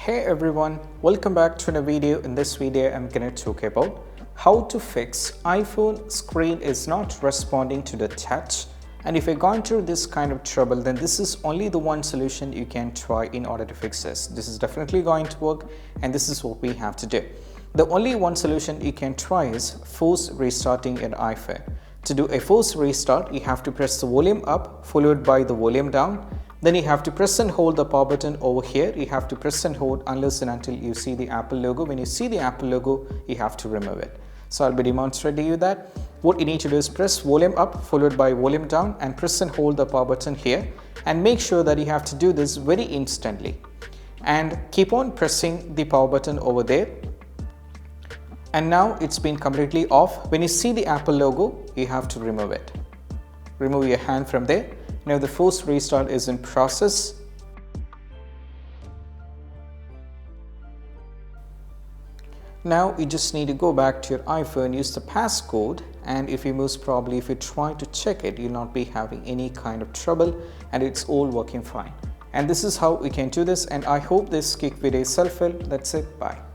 Hey everyone, welcome back to another video. In this video, I'm going to talk about how to fix iPhone screen is not responding to the touch. And if you're going through this kind of trouble, then this is only the one solution you can try in order to fix this. This is definitely going to work, and this is what we have to do. The only one solution you can try is force restarting your iPhone. To do a force restart, you have to press the volume up followed by the volume down. Then you have to press and hold the power button over here. You have to press and hold unless and until you see the Apple logo. When you see the Apple logo, you have to remove it. So I'll be demonstrating you that. What you need to do is press volume up followed by volume down and press and hold the power button here, and make sure that you have to do this very instantly. And keep on pressing the power button over there. And now it's been completely off. When you see the Apple logo, you have to remove it. Remove your hand from there. Now the force restart is in process. Now you just need to go back to your iPhone, use the passcode, and if you try to check it, you'll not be having any kind of trouble and it's all working fine. And this is how we can do this, and I hope this quick video is helpful. That's it. Bye.